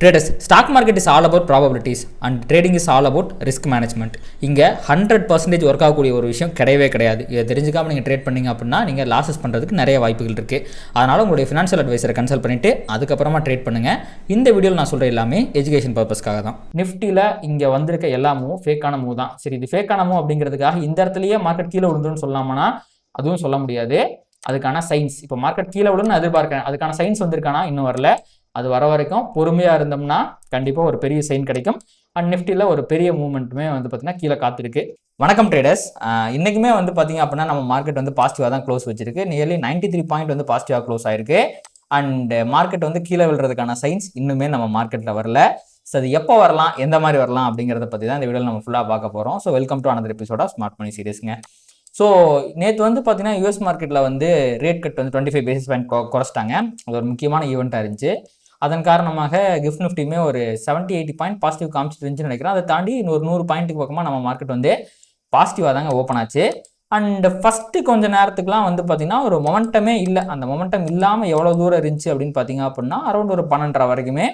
Traders, stock market is all about probabilities and trading is all about risk management. இங்கே 100% work ஆகக்கூடிய ஒரு விஷயம் கிடையாது. இதை தெரிஞ்சுக்காமல் நீங்கள் ட்ரேட் பண்ணிங்க அப்படின்னா நீங்கள் லாஸஸ் பண்ணுறதுக்கு நிறைய வாய்ப்புகள் இருக்குது. அதனால் உங்களுடைய ஃபினான்ஷியல் அட்வைசரை கன்சல்ட் பண்ணிவிட்டு அதுக்கப்புறமா ட்ரேட் பண்ணுங்கள். இந்த வீடியோவில் நான் சொல்கிற எல்லாமே எஜுகேஷன் பர்பஸ்க்காக தான். நிஃப்டியில் இங்கே வந்திருக்க எல்லாமும் ஃபேக்கான மூவ் தான். சரி, இது ஃபேக்கான மூவ் அப்படிங்கிறதுக்காக இந்த இடத்துலையே மார்க்கெட் கீழே விழுந்துன்னு சொல்லாமனா அதுவும் சொல்ல முடியாது. அதுக்கான சயின்ஸ் இப்போ மார்க்கெட் கீழே விழுன்னு எதிர்பார்க்கிறேன். அதுக்கான சயின்ஸ் வந்திருக்கானா இன்னும் வரல. அது வர வரைக்கும் பொறுமையாக இருந்தோம்னா கண்டிப்பாக ஒரு பெரிய சைன் கிடைக்கும். அண்ட் நிஃப்டியில் ஒரு பெரிய மூவ்மெண்ட்டுமே வந்து பார்த்தீங்கன்னா கீழே காத்திருக்கு. வணக்கம் ட்ரேடர்ஸ். இன்றைக்குமே வந்து பார்த்தீங்க அப்படின்னா நம்ம மார்க்கெட் வந்து பாசிட்டிவாக தான் க்ளோஸ் வச்சிருக்கு. நியர்லி 93 பாயிண்ட் வந்து பாசிட்டிவாக க்ளோஸ் ஆயிருக்கு. அண்ட் மார்க்கெட் வந்து கீழே விழுறதுக்கான சைன்ஸ் இன்னுமே நம்ம மார்க்கெட்டில் வரல. ஸோ அது எப்போ வரலாம், எந்த மாதிரி வரலாம் அப்படிங்கிறத பற்றி தான் இந்த வீடியோவில் நம்ம ஃபுல்லாக பார்க்க போகிறோம். So welcome to another episode of smart money சீரிஸ்ங்க. ஸோ நேற்று வந்து பார்த்தீங்கன்னா யூஎஸ் மார்க்கெட்டில் வந்து ரேட் கட் வந்து 25 பேசிஸ் பாயிண்ட் குறைச்சிட்டாங்க. அது ஒரு முக்கியமான ஈவெண்ட்டாக இருந்துச்சு. அதன் காரணமாக கிஃப்ட் நிஃப்டியுமே ஒரு 70-80 பாயிண்ட் பாசிட்டிவ் காமிச்சிட்டு இருந்துச்சுன்னு நினைக்கிறேன். அதை தாண்டி இன்னொரு 100 பாயிண்ட்டுக்கு பக்கமாக நம்ம மார்க்கெட் வந்து பாசிட்டிவாக தாங்க ஓப்பன் ஆச்சு. அண்ட் ஃபஸ்ட்டு கொஞ்சம் நேரத்துக்குலாம் வந்து பார்த்தீங்கன்னா ஒரு மொமெண்டமே இல்லை. அந்த மொமெண்டம் இல்லாமல் எவ்வளோ தூரம் இருந்துச்சு அப்படின்னு பார்த்தீங்க அப்படின்னா அரௌண்ட் ஒரு 12:30 வரைக்குமே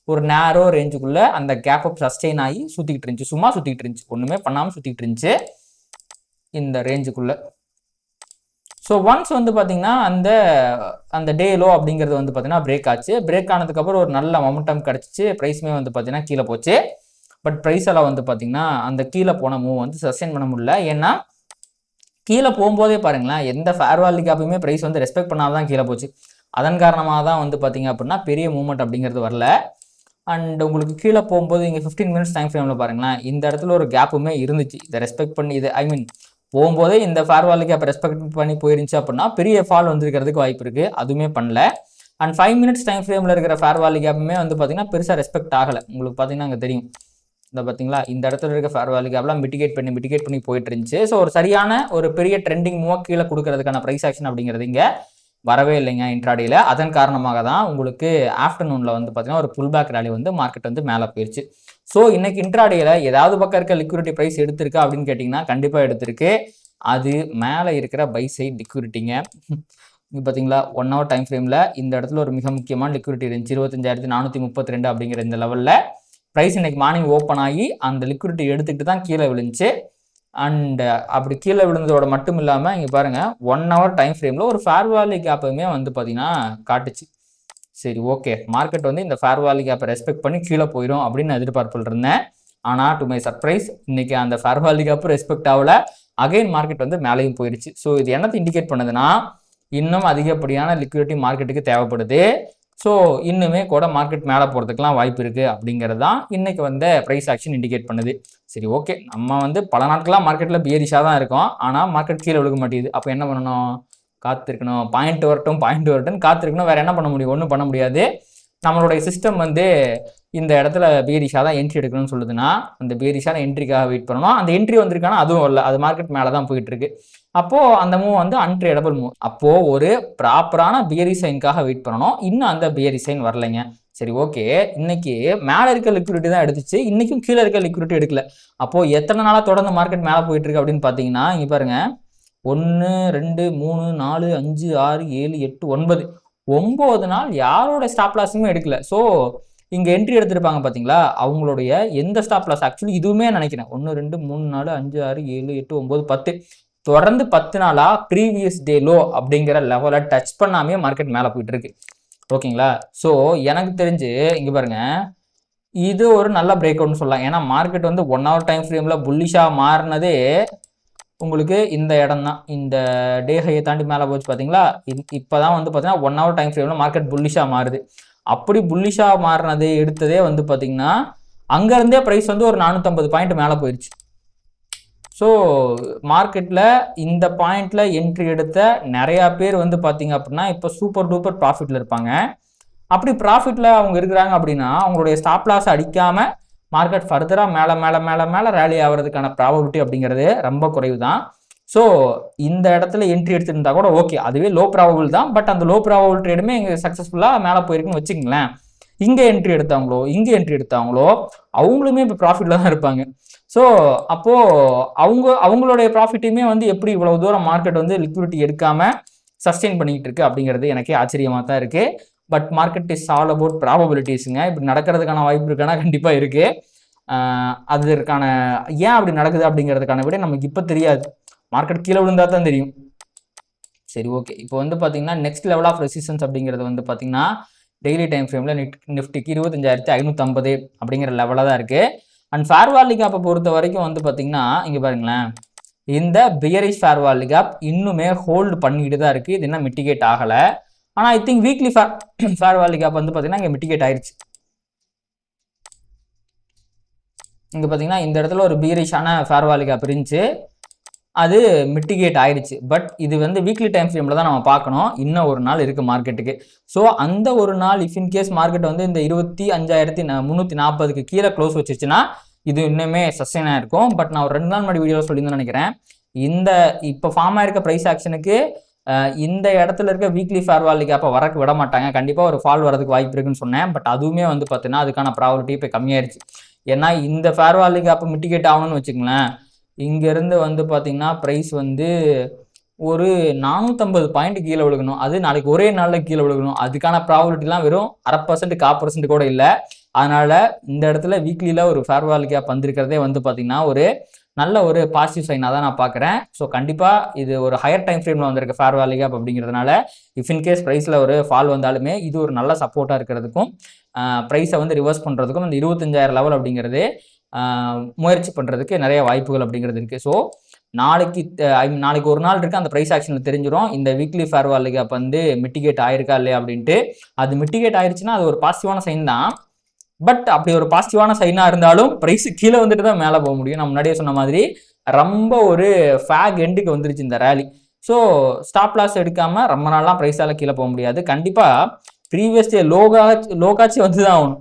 ஒரு நேரோ ரேஞ்சுக்குள்ளே அந்த கேப் அப் சஸ்டெயின் ஆகி சுற்றிக்கிட்டு இருந்துச்சு. சும்மா சுற்றிக்கிட்டு இருந்துச்சு, ஒன்றுமே பண்ணாமல் சுற்றிக்கிட்டு இருந்துச்சு இந்த ரேஞ்சுக்குள்ளே. ஸோ ஒன்ஸ் வந்து பார்த்தீங்கன்னா அந்த டே லோ அப்படிங்கிறது வந்து பார்த்தீங்கன்னா பிரேக் ஆச்சு. பிரேக் ஆனதுக்கப்புறம் ஒரு நல்ல மொமெண்டம் கிடச்சிச்சு. ப்ரைஸுமே வந்து பார்த்தீங்கன்னா கீழே போச்சு. பட் ப்ரைஸ் எல்லாம் வந்து பார்த்தீங்கன்னா அந்த கீழே போன மூவ் வந்து சஸ்டெயின் பண்ண முடியல. ஏன்னா கீழே போகும்போதே பாருங்களேன், எந்த ஃபேர் வேல்யூ கேப்பையுமே ப்ரைஸ் வந்து ரெஸ்பெக்ட் பண்ணால் தான் கீழே போச்சு. அதன் காரணமாக தான் வந்து பார்த்தீங்க அப்படின்னா பெரிய மூவ்மெண்ட் அப்படிங்கிறது வரல. அண்ட் உங்களுக்கு கீழே போகும்போது இங்கே 15 மினிட்ஸ் டைம் ஃப்ரேமில் பாருங்களேன், இந்த இடத்துல ஒரு கேப்புமே இருந்துச்சு. இதை ரெஸ்பெக்ட் பண்ணி இது போகும்போதே இந்த ஃபேர் வேல்யூக்கு அப்போ ரெஸ்பெக்ட் பண்ணி போயிருந்துச்சு அப்படின்னா பெரிய ஃபால் வந்துருக்கிறதுக்கு வாய்ப்பு இருக்குது. அதுவுமே பண்ணல. அண்ட் 5 மினிட்ஸ் டைம் ஃப்ரேமில் இருக்கிற ஃபேர் வேல்யூ கேப்புமே வந்து பார்த்தீங்கன்னா பெருசாக ரெஸ்பெக்ட் ஆகலை. உங்களுக்கு பார்த்தீங்கன்னா அங்கே தெரியும், இந்த பார்த்தீங்களா இந்த இடத்துல இருக்க ஃபேர் வேல்யூ கேப்லாம் மிட்டிகேட் பண்ணி போயிட்டு இருந்துச்சு. ஸோ ஒரு சரியான ஒரு பெரிய ட்ரெண்டிங் மூவாக கீழே கொடுக்கறதுக்கான ப்ரைஸ் ஆக்ஷன் அப்படிங்கிறது இங்கே வரவே இல்லைங்க இன்ட்ராடேயில். அதன் காரணமாக தான் உங்களுக்கு ஆஃப்டர்நூனில் வந்து பார்த்தீங்கன்னா ஒரு புல் பேக் ரேலி வந்து மார்க்கெட் வந்து மேலே போயிடுச்சு. ஸோ இன்னைக்கு இன்ட்ராடேயில் ஏதாவது பக்கம் இருக்க லிக்விடிட்டி ப்ரைஸ் எடுத்திருக்கா அப்படின்னு கேட்டிங்கன்னா கண்டிப்பாக எடுத்திருக்கு. அது மேலே இருக்கிற பை சைட் லிக்விடிட்டிங்க. இங்கே பார்த்தீங்களா 1 hour டைம் ஃப்ரேமில் இந்த இடத்துல ஒரு மிக முக்கியமான லிக்விடிட்டி இருந்துச்சு 25,432 அப்படிங்கிற இந்த லெவலில் ப்ரைஸ் இன்னைக்கு மார்னிங் ஓப்பன் ஆகி அந்த லிக்விடிட்டி எடுத்துக்கிட்டு தான் கீழே விழுந்துச்சு. அண்ட் அப்படி கீழே விழுந்ததோட மட்டும் இல்லாமல் இங்கே பாருங்கள் 1 hour டைம் ஃப்ரேமில் ஒரு ஃபேர் வேல்யூ கேப்பையுமே வந்து பார்த்தீங்கன்னா காட்டுச்சு. சரி, ஓகே, மார்க்கெட் வந்து இந்த ஃபேர் வேல்யூ கேப்பை ரெஸ்பெக்ட் பண்ணி கீழே போயிடும் அப்படின்னு எதிர்பார்ப்பில் இருந்தேன். ஆனால் டு மை சர்ப்ரைஸ் இன்னைக்கு அந்த ஃபேர் வேல்யூ கேப் ரெஸ்பெக்ட் ஆகல. அகைன் மார்க்கெட் வந்து மேலேயும் போயிடுச்சு. ஸோ இது என்னத்தை இண்டிகேட் பண்ணுதுன்னா இன்னும் அதிகப்படியான லிக்விடிட்டி மார்க்கெட்டுக்கு தேவைப்படுது. ஸோ இன்னுமே கூட மார்க்கெட் மேலே போகிறதுக்கெலாம் வாய்ப்பு இருக்குது அப்படிங்கிறது தான் இன்றைக்கி வந்து ப்ரைஸ் ஆக்ஷன் இண்டிகேட் பண்ணுது. சரி, ஓகே, நம்ம வந்து பல நாட்களாக மார்க்கெட்டில் பியரிஷாக தான் இருக்கோம். ஆனால் மார்க்கெட் கீழே விழுக மாட்டேங்குது. அப்போ என்ன பண்ணணும்? காத்திருக்கணும். பாயிண்ட் வரட்டும் காத்திருக்கணும். வேறு என்ன பண்ண முடியும்? ஒன்றும் பண்ண முடியாது. நம்மளுடைய சிஸ்டம் வந்து இந்த இடத்துல பியரிஷாக தான் என்ட்ரி எடுக்கணும்னு சொல்லுதுன்னா அந்த பியரிஷான என்ட்ரிக்காக வெயிட் பண்ணணும். அந்த என்ட்ரி வந்திருக்கானா அதுவும் இல்லை, அது மார்க்கெட் மேலே தான் போயிட்டு இருக்கு. அப்போது அந்த மூவ் வந்து அன்ட்ரேடபிள் மூவ். அப்போது ஒரு ப்ராப்பரான பியரி சைனுக்காக வெயிட் பண்ணணும். இன்னும் அந்த பியரி சைன் வரலைங்க. சரி, ஓகே, இன்னைக்கு மேலே இருக்க லிக்விடிட்டி தான் எடுத்துச்சு, இன்றைக்கும் கீழே இருக்க லிக்விடிட்டி எடுக்கல. அப்போது எத்தனை நாளாக தொடர்ந்து மார்க்கெட் மேலே போயிட்டு இருக்கு அப்படின்னு பார்த்தீங்கன்னா இங்கே பாருங்கள் 1 2 3 4 5 6 7 8 9 நாள் யாரோட ஸ்டாப் லாஸுமே எடுக்கல. ஸோ இங்கே என்ட்ரி எடுத்திருப்பாங்க பார்த்தீங்களா, அவங்களுடைய எந்த ஸ்டாப் லாஸ் ஆக்சுவலி இதுவுமே நினைக்கிறேன் 1 2 3 4 5 6 7 8 9 10 தொடர்ந்து 10 நாளாக ப்ரீவியஸ் டே லோ அப்படிங்கிற லெவலை டச் பண்ணாமே மார்க்கெட் மேலே போயிட்டு இருக்கு. ஓகேங்களா? ஸோ எனக்கு தெரிஞ்சு இங்கே பாருங்க, இது ஒரு நல்ல பிரேக் அவுட்னு சொல்லலாம். ஏன்னா மார்க்கெட் வந்து 1 hour டைம் ஃப்ரேமில் புல்லிஷாக மாறினதே உங்களுக்கு இந்த இடம் தான். இந்த டே ஹையை தாண்டி மேலே போச்சு பார்த்தீங்களா. இப்போ தான் வந்து பார்த்தீங்கன்னா 1 hour டைம் ஃப்ரேமில் மார்க்கெட் புல்லிஷாக மாறுது. அப்படி புல்லிஷாக மாறினது எடுத்ததே வந்து பார்த்தீங்கன்னா அங்கேருந்தே ப்ரைஸ் வந்து ஒரு 450 பாயிண்ட் மேலே போயிடுச்சு. ஸோ மார்க்கெட்டில் இந்த பாயிண்டில் என்ட்ரி எடுத்த நிறையா பேர் வந்து பார்த்தீங்க அப்படின்னா இப்போ சூப்பர் டூப்பர் ப்ராஃபிட்டில் இருப்பாங்க. அப்படி ப்ராஃபிட்டில் அவங்க இருக்கிறாங்க அப்படின்னா அவங்களுடைய ஸ்டாப் லாஸ் அடிக்காமல் மார்க்கெட் ஃபர்தராக மேலே ரேலி ஆகிறதுக்கான ப்ராபபிலிட்டி அப்படிங்கிறது ரொம்ப குறைவு தான். ஸோ இந்த இடத்துல என்ட்ரி எடுத்துருந்தா கூட ஓகே, அதுவே லோ ப்ராபபிள் தான். பட் அந்த லோ ப்ராபபிள் ட்ரேடுமே இங்கே சக்ஸஸ்ஃபுல்லாக மேலே போயிருக்குன்னு வச்சுக்கங்களேன். இங்கே என்ட்ரி எடுத்தாங்களோ அவங்களுமே இப்போ ப்ராஃபிட்டில் தான் இருப்பாங்க. ஸோ அப்போது அவங்களுடைய ப்ராஃபிட்டையுமே வந்து எப்படி இவ்வளோ தூரம் மார்க்கெட் வந்து லிக்விடிட்டி எடுக்காமல் சஸ்டெயின் பண்ணிக்கிட்டு இருக்கு அப்படிங்கிறது எனக்கே ஆச்சரியமாக தான் இருக்குது. But market is all about ப்ராபபிலிட்டிஸுங்க. இப்படி நடக்கிறதுக்கான வாய்ப்பு இருக்கானா கண்டிப்பாக இருக்குது. அதற்கான ஏன் அப்படி நடக்குது அப்படிங்கிறதுக்கான விட நமக்கு இப்போ தெரியாது, மார்க்கெட் கீழே விழுந்தா தான் தெரியும். சரி, ஓகே. இப்போ வந்து பார்த்தீங்கன்னா நெக்ஸ்ட் லெவல் ஆஃப் ரெசிஸ்டன்ஸ் அப்படிங்கிறது வந்து பார்த்தீங்கன்னா டெய்லி டைம் ஃப்ரேமில் நிஃப்டிக்கு 25,550 அப்படிங்கிற லெவலாக தான் இருக்குது. அண்ட் ஃபேர் வேல்யூ கேப்பை பொறுத்த வரைக்கும் வந்து பார்த்தீங்கன்னா இங்கே பாருங்களேன், இந்த பியரிஷ் ஃபேர் வேல்யூ கேப் இன்னுமே ஹோல்டு பண்ணிக்கிட்டு தான் இருக்குது. இது இன்னும் மிட்டிகேட் ஆகலை. ஆனால் I think weekly fair value gap வந்து பார்த்தீங்கன்னா இங்கே மிட்டிகேட் ஆயிடுச்சு. இங்கே பார்த்தீங்கன்னா இந்த இடத்துல ஒரு பியரிஷான ஃபேர் வேல்யூ கேப் இருந்துச்சு, அது மிட்டிகேட் ஆயிடுச்சு. பட் இது வந்து வீக்லி டைம் ஃப்ரேமில் தான் நம்ம பார்க்கணும். இன்னும் ஒரு நாள் இருக்குது மார்க்கெட்டுக்கு. ஸோ அந்த ஒரு நாள் இஃப் இன்கேஸ் மார்க்கெட் வந்து இந்த 25,340க்கு கீழே க்ளோஸ் வச்சிருச்சுன்னா இது இன்னுமே சஸ்டெயினாக இருக்கும். பட் நான் ஒரு 2 நாள் முன்னாடி வீடியோவில் சொல்லியிருந்தேன்னு நினைக்கிறேன், இந்த இப்போ ஃபார்ம் ஆயிருக்க ப்ரைஸ் ஆக்ஷனுக்கு இந்த இடத்துல இருக்க வீக்லி ஃபேர் வேல்யூ கேப்பை வரக்கு விட மாட்டாங்க. கண்டிப்பாக ஒரு ஃபால் வரதுக்கு வாய்ப்பு இருக்குன்னு சொன்னேன். பட் அதுவுமே வந்து பார்த்தீங்கன்னா அதுக்கான ப்ராபபிலிட்டி இப்போ கம்மியாயிருச்சு. ஏன்னா இந்த ஃபேர் வேல்யூ கேப்பை மிட்டிகேட் ஆகணும்னு வச்சுக்கங்களேன், இங்கேருந்து வந்து பார்த்தீங்கன்னா ப்ரைஸ் வந்து ஒரு 450 பாயிண்ட் கீழே விழுகணும். அது நாளைக்கு ஒரே நாளில் கீழே விழுகணும். அதுக்கான ப்ராபபிலிட்டிலாம் வெறும் 0.5% 1/4% கூட இல்லை. அதனால் இந்த இடத்துல வீக்லியில் ஒரு ஃபேர் வேல்யூ கேப் வந்திருக்கிறதே வந்து பார்த்தீங்கன்னா ஒரு நல்ல ஒரு பாசிட்டிவ் சைனாக தான் நான் பார்க்குறேன். ஸோ கண்டிப்பாக இது ஒரு ஹையர் டைம் ஃப்ரேமில் வந்திருக்க ஃபேர் வேல்யூ கேப் அப்படிங்கிறதுனால இஃப் இன்கேஸ் ப்ரைஸில் ஒரு ஃபால் வந்தாலுமே இது ஒரு நல்ல சப்போர்ட்டாக இருக்கிறதுக்கும் ப்ரைஸை வந்து ரிவர்ஸ் பண்ணுறதுக்கும் இந்த 25,000 லெவல் அப்படிங்கிறது முயற்சி பண்ணுறதுக்கு நிறைய வாய்ப்புகள் அப்படிங்கிறது இருக்குது. ஸோ நாளைக்கு ஒரு நாள் இருக்குது, அந்த ப்ரைஸ் ஆக்ஷனில் தெரிஞ்சிடும் இந்த வீக்லி ஃபேர் வேல்யூ கேப் வந்து மிட்டிகேட் ஆயிருக்கா இல்லையா அப்படின்ட்டு. அது மிட்டிகேட் ஆயிடுச்சுன்னா அது ஒரு பாசிட்டிவான சைன் தான். பட் அப்படி ஒரு பாசிட்டிவான சைனாக இருந்தாலும் ப்ரைஸு கீழே வந்துட்டு தான் மேலே போக முடியும். நான் முன்னாடியே சொன்ன மாதிரி ரொம்ப ஒரு ஃபேக் எண்டுக்கு வந்துருச்சு இந்த ரேலி. ஸோ ஸ்டாப் லாஸ் எடுக்காமல் ரொம்ப நாளாக ப்ரைஸால் கீழே போக முடியாது. கண்டிப்பாக ப்ரீவியஸ் டே லோகாச்சு வந்து தான் ஆகணும்.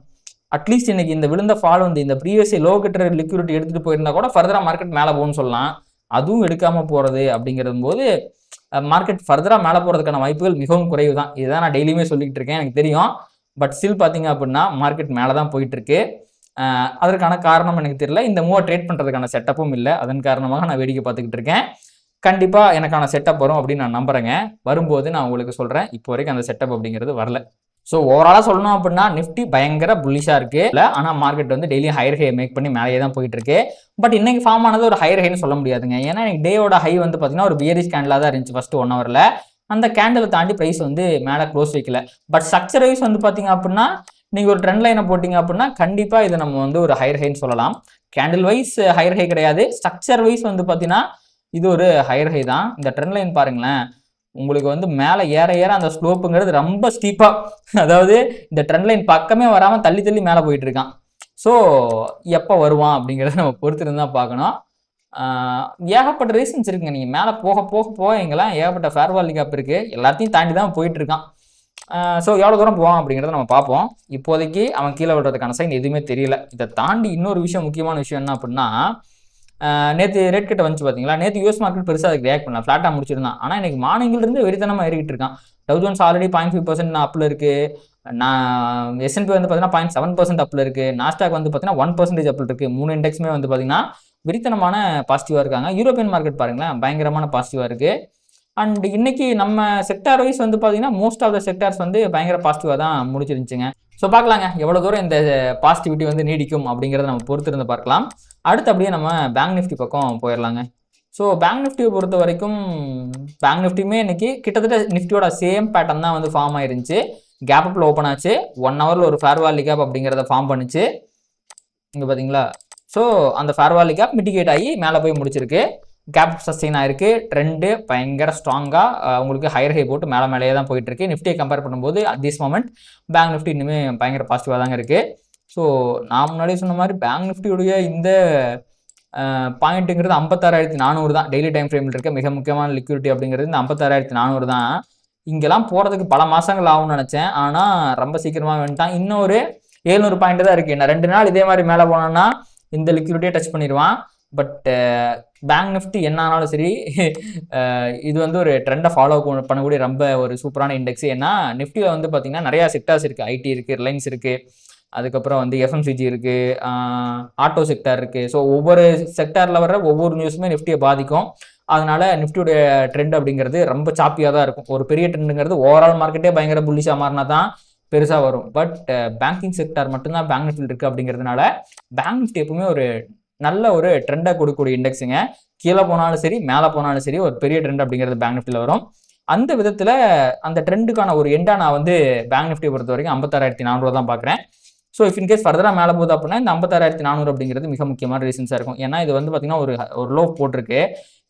அட்லீஸ்ட் இன்னைக்கு இந்த விழுந்த ஃபால் வந்து இந்த ப்ரீவியஸ் லோ கிட்ட லிக்விடிட்டி எடுத்துகிட்டு போயிருந்தா கூட ஃபர்தராக மார்க்கெட் மேலே போகும்னு சொல்லலாம். அதுவும் எடுக்காமல் போகிறது அப்படிங்கிறது போது மார்க்கெட் ஃபர்தராக மேலே போகிறதுக்கான வாய்ப்புகள் மிகவும் குறைவு தான். இதுதான் நான் டெய்லியுமே சொல்லிக்கிட்டு இருக்கேன், எனக்கு தெரியும். பட் ஸ்டில் பார்த்தீங்க அப்படின்னா மார்க்கெட் மேலே தான் போயிட்டுருக்கு. அதற்கான காரணம் எனக்கு தெரியல. இந்த மூவை ட்ரேட் பண்ணுறதுக்கான செட்டப்பும் இல்லை. அதன் காரணமாக நான் வேடிக்கை பார்த்துக்கிட்டு இருக்கேன். கண்டிப்பாக எனக்கான செட்டப் வரும் அப்படின்னு நான் நம்புகிறேங்க. வரும்போது நான் உங்களுக்கு சொல்கிறேன். இப்போ வரைக்கும் அந்த செட்டப் அப்படிங்கிறது வரல. ஸோ ஓவராலாக சொல்லணும் அப்படின்னா நிஃப்டி பயங்கர புல்லிஷாக இருக்குது. இல்லை, ஆனால் மார்க்கெட் வந்து டெய்லியும் ஹையர் ஹை மேக் பண்ணி மேலேயே தான் போயிட்டு இருக்கு. பட் இன்னைக்கு ஃபார்ம் ஆனது ஒரு ஹையர் ஹைன்னு சொல்ல முடியாதுங்க. ஏன்னா எனக்கு டேயோட ஹை வந்து பார்த்தீங்கன்னா ஒரு பியரிஷ் கேண்டிலாக தான் இருந்துச்சு ஃபர்ஸ்ட் 1 ஹவரில். அந்த கேண்டிலை தாண்டி ப்ரைஸ் வந்து மேலே க்ளோஸ் வைக்கல. பட் ஸ்ட்ரக்சர் வைஸ் வந்து பார்த்தீங்க அப்படின்னா நீங்கள் ஒரு ட்ரெண்ட் லைனை போட்டிங்க அப்படின்னா கண்டிப்பாக இதை நம்ம வந்து ஒரு ஹையர் ஹைன்னு சொல்லலாம். கேண்டில் வைஸ் ஹையர் ஹை கிடையாது, ஸ்ட்ரக்சர் வைஸ் வந்து பார்த்தீங்கன்னா இது ஒரு ஹையர் ஹை தான். இந்த ட்ரெண்ட் லைன் பாருங்களேன், உங்களுக்கு வந்து மேலே ஏற ஏற அந்த ஸ்லோப்புங்கிறது ரொம்ப ஸ்டீப்பாக, அதாவது இந்த ட்ரெண்ட் லைன் பக்கமே வராமல் தள்ளி தள்ளி மேலே போயிட்டு இருக்கான். ஸோ எப்போ வருவான் அப்படிங்கிறத நம்ம பொறுத்திருந்து தான் பார்க்கணும். ஏகப்பட்ட ரீசன்ஸ் இருக்குங்க. நீங்கள் மேலே போக போக போக எங்கெல்லாம் ஏகப்பட்ட ஃபேர் வேல்யூ கேப் இருக்குது, எல்லாத்தையும் தாண்டி தான் போயிட்டு இருக்கான். ஸோ எவ்வளோ தூரம் போவான் அப்படிங்கிறத நம்ம பார்ப்போம். இப்போதைக்கு அவன் கீழே விடுறதுக்கான சைன் எதுவுமே தெரியல. இதை தாண்டி இன்னொரு விஷயம், முக்கியமான விஷயம் என்ன அப்படின்னா, நேற்று ரேட் கிட்ட வந்துச்சு பார்த்தீங்களா, நேற்று யூஎஸ் மார்க்கெட் பெருசாக அதுக்கு ரியாக்ட் பண்ணலாம், ஃப்ளாட்டாக முடிச்சிருந்தான். ஆனால் இன்னைக்கு மார்னிங்கிலிருந்து வெறித்தனமாக ஏறிக்கிட்டு இருக்கான். டவ் ஜோன்ஸ் ஆல்ரெடி 0.5% அப்பில் இருக்குது. நான் S&P வந்து பார்த்தீங்கன்னா 0.7% அப்பில் இருக்குது. நாஸ்டாக் வந்து பார்த்தீங்கன்னா 1% அப்பில் இருக்குது. 3 இண்டெக்ஸுமே வந்து பார்த்தீங்கன்னா வெறித்தனமான பாசிட்டிவாக இருக்காங்க. யூரோப்பியன் மார்க்கெட் பாருங்களேன், பயங்கரமான பாசிட்டிவாக இருக்குது. அண்ட் இன்னைக்கு நம்ம செக்டார் வைஸ் வந்து பார்த்தீங்கன்னா மோஸ்ட் ஆஃப் த செக்டார்ஸ் வந்து பயங்கர பாசிட்டிவாக தான் முடிச்சிருந்துச்சுங்க. ஸோ பார்க்கலாங்க எவ்வளோ தூரம் இந்த பாசிட்டிவிட்டி வந்து நீடிக்கும் அப்படிங்கிறத நம்ம பொறுத்திருந்து பார்க்கலாம். அடுத்து அப்படியே நம்ம பேங்க் நிஃப்டி பக்கம் போயிடலாங்க. ஸோ பேங்க் நிஃப்டியை பொறுத்த வரைக்கும் பேங்க் நிஃப்டியுமே இன்னைக்கு கிட்டத்தட்ட நிஃப்டியோட சேம் பேட்டர்ன் தான் வந்து ஃபார்ம் ஆயிருந்துச்சு. கேப் அப்பில் ஓப்பன் ஆச்சு, 1 ஹவரில் ஒரு ஃபேர் வேல்யூ கேப் அப்படிங்கிறத ஃபார்ம் பண்ணிச்சு. இங்கே பார்த்தீங்களா, ஸோ அந்த ஃபேர் வேல்யூ கேப் மிட்டிகேட் ஆகி மேலே போய் முடிச்சிருக்கு. கேப் சஸ்டெயின் ஆயிருக்கு. ட்ரெண்டு பயங்கர ஸ்ட்ராங்காக உங்களுக்கு ஹையர் ஹை போட்டு மேலேயே தான் போயிட்டு இருக்கு. நிஃப்டியை கம்பேர் பண்ணும்போது at this moment bank Nifty இன்னுமே பயங்கர பாசிட்டிவாக தாங்க இருக்குது. ஸோ நான் முன்னாடியே சொன்ன மாதிரி பேங்க் நிஃப்டியுடைய இந்த பாயிண்ட்டுங்கிறது 56,400 தான். டெய்லி டைம் ஃப்ரேமில் இருக்க மிக முக்கியமான லிக்விடிட்டி அப்படிங்கிறது இந்த 56,400 தான். இங்கெல்லாம் போகிறதுக்கு பல மாதங்கள் ஆகும்னு நினச்சேன், ஆனால் ரொம்ப சீக்கிரமாக வந்துட்டான். இன்னொரு 700 பாயிண்ட் தான் இருக்குது. நான் 2 நாள் இதே மாதிரி மேலே போனோன்னா இந்த லிக்விடிட்டியை டச் பண்ணிடுவான். பட் பேங்க் நிஃப்டி என்ன ஆனாலும் சரி, இது வந்து ஒரு ட்ரெண்டை ஃபாலோ பண்ணக்கூடிய ரொம்ப ஒரு சூப்பரான இண்டெக்ஸ். ஏன்னா நிஃப்டியில் வந்து பார்த்தீங்கன்னா நிறையா செக்டார்ஸ் இருக்குது. ஐடி இருக்குது, ரிலையன்ஸ் இருக்குது, அதுக்கப்புறம் வந்து எஃப்எம்சிஜி இருக்குது, ஆட்டோ செக்டார் இருக்குது. ஸோ ஒவ்வொரு செக்டாரில் வர ஒவ்வொரு நியூஸுமே நிஃப்டியை பாதிக்கும். அதனால நிஃப்டியோடைய ட்ரெண்ட் அப்படிங்கிறது ரொம்ப சாப்பியாக தான் இருக்கும். ஒரு பெரிய ட்ரெண்டுங்கிறது ஓவரால் மார்க்கெட்டே பயங்கர புல்லிஷாக மாறினா தான் பெருசாக வரும். பட் பேங்கிங் செக்டார் மட்டும்தான் பேங்க் நிஃப்டியில் இருக்குது அப்படிங்கிறதுனால பேங்க் நிஃப்டி எப்பவுமே ஒரு நல்ல ஒரு ட்ரெண்டை கொடுக்கக்கூடிய இண்டெக்ஸுங்க. கீழே போனாலும் சரி மேலே போனாலும் சரி ஒரு பெரிய ட்ரெண்ட் அப்படிங்கிறது பேங்க் நிஃப்டியில் வரும். அந்த விதத்தில் அந்த ட்ரெண்டுக்கான ஒரு எண்டாக நான் வந்து பேங்க் நிஃப்டியை பொறுத்த வரைக்கும் 56,400 தான் பார்க்குறேன். ஸோ இஃப் இன்கேஸ் ஃபர்தராக மேலே போகுது அப்படின்னா இந்த 56,400 அப்படிங்கிறது மிக முக்கியமான ரீசன்ஸாக இருக்கும். ஏன்னா இது வந்து பார்த்தீங்கன்னா ஒரு லோ போட்டிருக்கு.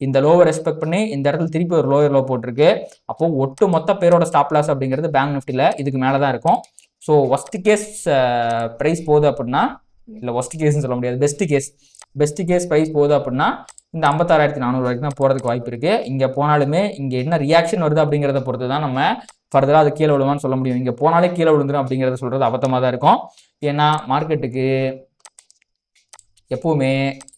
இந்த லோவை ரெஸ்பெக்ட் பண்ணி இந்த இடத்துல திருப்பி ஒரு லோயர் லோ போட்டிருக்கு. அப்போது ஒட்டு மொத்த பேரோட ஸ்டாப் லாஸ் அப்படிங்கிறது பேங்க் நிஃப்டியில் இதுக்கு மேலே தான் இருக்கும். ஸோ ஒஸ்ட் கேஸ் ப்ரைஸ் போகுது அப்படின்னா, இல்லை ஒஸ்ட் கேஸ்ன்னு சொல்ல முடியாது, பெஸ்ட் கேஸ் ப்ரைஸ் போகுது அப்படின்னா இந்த 56,400 வரைக்கும் தான் போகிறதுக்கு வாய்ப்பு இருக்குது. இங்கே போனாலுமே இங்கே என்ன ரியாக்ஷன் வருது அப்படிங்கிறத பொறுத்து தான் நம்ம ஃபர்தராக அது கீழே விழுவான்னு சொல்ல முடியும். இங்கே போனாலே கீழே விழுந்துடும் அப்படிங்கிறத சொல்கிறது அபத்தமாக தான் இருக்கும். ஏன்னா மார்க்கெட்டுக்கு எப்போவுமே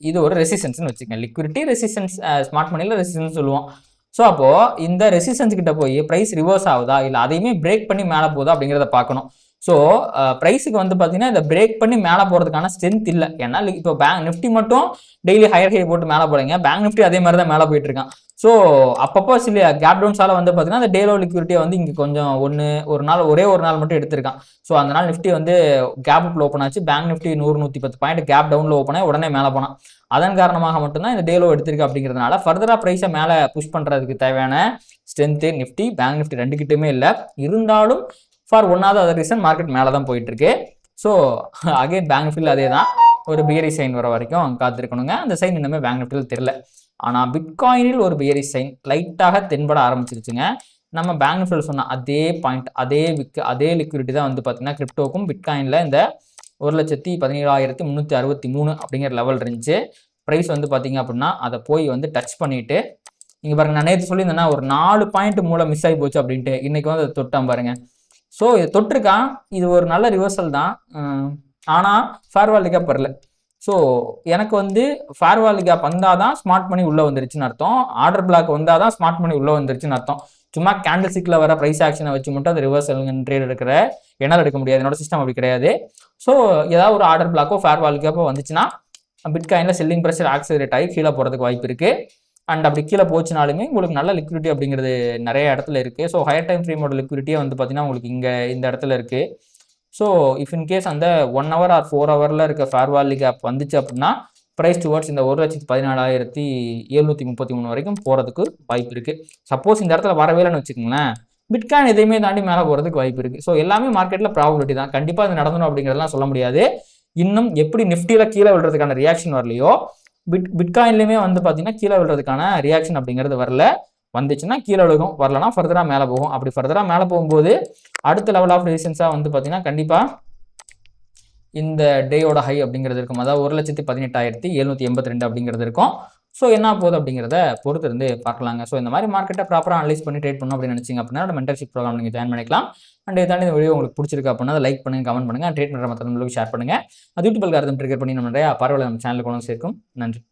இது ஒரு ரெசிஸ்டன்ஸ்னு வச்சுக்கோங்க. லிக்விடிட்டி ரெசிஸ்டன்ஸ், ஸ்மார்ட் மணியில் ரெசிஸ்டன்ஸ் சொல்லுவோம். ஸோ அப்போது இந்த ரெசிஸ்டன்ஸ் கிட்ட போய் ப்ரைஸ் ரிவர்ஸ் ஆகுதா இல்லை அதையுமே பிரேக் பண்ணி மேலே போகுதா அப்படிங்கிறத பார்க்கணும். ஸோ ப்ரைஸுக்கு வந்து பார்த்தீங்கன்னா இதை பிரேக் பண்ணி மேலே போகிறதுக்கான ஸ்ட்ரென்த் இல்லை. ஏன்னா இப்போ பேங்க் நிஃப்டி மட்டும் டெய்லி ஹையர் ஹை போட்டு மேலே போகிறீங்க, பேங்க் நிஃப்டி அதே மாதிரி தான் மேலே போயிட்டு இருக்கான். ஸோ அப்பப்போ சில கேப் டவுன்ஸால் வந்து பார்த்தீங்கன்னா அந்த டேலோ லிக்விடிட்டியை வந்து இங்கே கொஞ்சம் ஒரே ஒரு நாள் மட்டும் எடுத்திருக்கான். ஸோ அந்த நாள் நிஃப்டி வந்து கேப் அப்பில் ஓப்பன் ஆச்சு. பேங்க் நிஃப்டி 100-110 பாயிண்ட் கேப் டவுனில் ஓப்பன் ஆகி உடனே மேலே போனான். அதன் காரணமாக மட்டும்தான் இந்த டேலோ எடுத்திருக்கு. அப்படிங்கிறதுனால ஃபர்தராக ப்ரைஸை மேலே புஷ் பண்ணுறதுக்கு தேவையான ஸ்ட்ரென்த்து நிஃப்டி பேங்க் நிஃப்டி ரெண்டுக்கிட்டுமே இல்லை. இருந்தாலும் for one of other reason market மேலே தான் போயிட்டு இருக்கு. ஸோ அகைன் பேங்க் நிஃப்டியில் அதே தான், ஒரு பியரிஷ் சைன் வர வரைக்கும் காத்திருக்கணுங்க. அந்த சைன் இன்னுமே பேங்க் நிஃப்டியில் தெரியல. ஆனால் பிட்காயினில் ஒரு பியரிஷ் சைன் லைட்டாக தென்பட ஆரம்பிச்சிருச்சுங்க. நம்ம பேங்க் நிஃப்டியில் சொன்ன அதே பாயிண்ட், அதே லிக்விடிட்டி தான் வந்து பார்த்தீங்கன்னா கிரிப்டோக்கும் பிட்காயினில் இந்த 1,17,363 அப்படிங்கிற லெவல் இருந்துச்சு. ப்ரைஸ் வந்து பார்த்தீங்க அப்படின்னா அதை போய் வந்து டச் பண்ணிட்டு இங்கே பாருங்க, நான் நேற்று சொல்லியிருந்தேன்னா ஒரு 4 பாயிண்ட் மூலம் மிஸ் ஆகி போச்சு அப்படின்ட்டு. இன்னைக்கு வந்து அதை தொட்டான் பாருங்க. ஸோ இது தொட்டிருக்கான், இது ஒரு நல்ல ரிவர்சல் தான். ஆனால் ஃபேர்வால் கேப் வரல. ஸோ எனக்கு வந்து ஃபேர்வால் கேப் வந்தால் தான் ஸ்மார்ட் மணி உள்ளே வந்துருச்சுன்னு அர்த்தம். ஆர்டர் பிளாக் வந்தால் தான் ஸ்மார்ட் மணி உள்ளே வந்துருச்சுன்னு அர்த்தம். சும்மா கேண்டில் ஸ்டிக்கில் வர ப்ரைஸ் ஆக்ஷனை வச்சு மட்டும் அது ரிவர்சல் ட்ரேட் என்னால் எடுக்க முடியாது. என்னோட சிஸ்டம் அப்படி கிடையாது. ஸோ ஏதாவது ஒரு ஆர்டர் பிளாக்கோ ஃபேர்வால் கேப்போ வந்துச்சுன்னா பிட்காயினில் செல்லிங் ப்ரெஷர் ஆக்சிலரேட் ஆகி கீழே போகிறதுக்கு வாய்ப்பு இருக்குது. அண்ட் அப்படி கீழே போச்சுனாலுமே உங்களுக்கு நல்ல லிக்விடிட்டி அப்படிங்கிறது நிறைய இடத்துல இருக்குது. ஸோ ஹையர் டைம் ஃப்ரேமோட லிக்விடிட்டியே வந்து பார்த்தீங்கன்னா உங்களுக்கு இந்த இடத்துல இருக்குது. ஸோ இஃப் இன்கேஸ் அந்த 1 hour ஆர் 4 hourல இருக்க ஃபேர்வால் கேப் வந்துச்சு அப்படின்னா ப்ரைஸ் டுவர்ட்ஸ் இந்த 1,14,733 வரைக்கும் போகிறதுக்கு வாய்ப்பு இருக்குது. சப்போஸ் இந்த இடத்துல வரவேலைன்னு வச்சுக்கோங்களேன், பிட்காயின் எதையுமே தாண்டி மேலே போகிறதுக்கு வாய்ப்பு இருக்குது. ஸோ எல்லாமே மார்க்கெட்டில் ப்ராபபிலிட்டி தான். கண்டிப்பாக அது நடந்தணும் அப்படிங்கிறதெல்லாம் சொல்ல முடியாது. இன்னும் எப்படி நிஃப்டியில் கீழே விழுறதுக்கான ரியாக்ஷன் வரலையோ, பிட்காயின்லையுமே வந்து பார்த்தீங்கன்னா கீழே விழுறதுக்கான ரியாக்ஷன் அப்படிங்கிறது வரல. வந்துச்சுன்னா கீழே விழுகும், வரலன்னா ஃபர்தராக மேலே போகும். அப்படி ஃபர்தராக மேலே போகும்போது அடுத்த லெவல் ஆஃப் ரெசிஸ்டன்ஸாக வந்து பார்த்தீங்கன்னா கண்டிப்பாக இந்த டேயோட ஹை அப்படிங்கிறது இருக்கும். அதாவது 1,18,782 அப்படிங்கிறது இருக்கும். ஸோ என்ன போகுது அப்படிங்கிறத பொறுத்து இருந்து பார்க்கலாங்க. ஸோ இந்த மாதிரி மார்க்கெட்டை ப்ராப்பராக அனலைஸ் பண்ணி ட்ரேட் பண்ணணும் அப்படின்னு நினச்சிங்க அப்படின்னா நம்ம மென்டர்ஷிப் ப்ரோக்ராம் நீங்கள் ஜாயின் பண்ணிக்கலாம். அண்ட் இதை தாண்டி இந்த வீடியோ உங்களுக்கு பிடிச்சிருக்கு அப்படின்னா அதை லைக் பண்ணுங்கள், கமெண்ட் பண்ணுங்கள், ட்ரேட் பண்ணுற மற்றவங்களுக்கு ஷேர் பண்ணுங்கள். அது யூடியூப் அல்காரிதம் ட்ரிகர் பண்ணி நம்ம நிறையா பரவாயில்ல நம்ம சேனலுக்கு கொண்டு சேர்க்கும். நன்றி.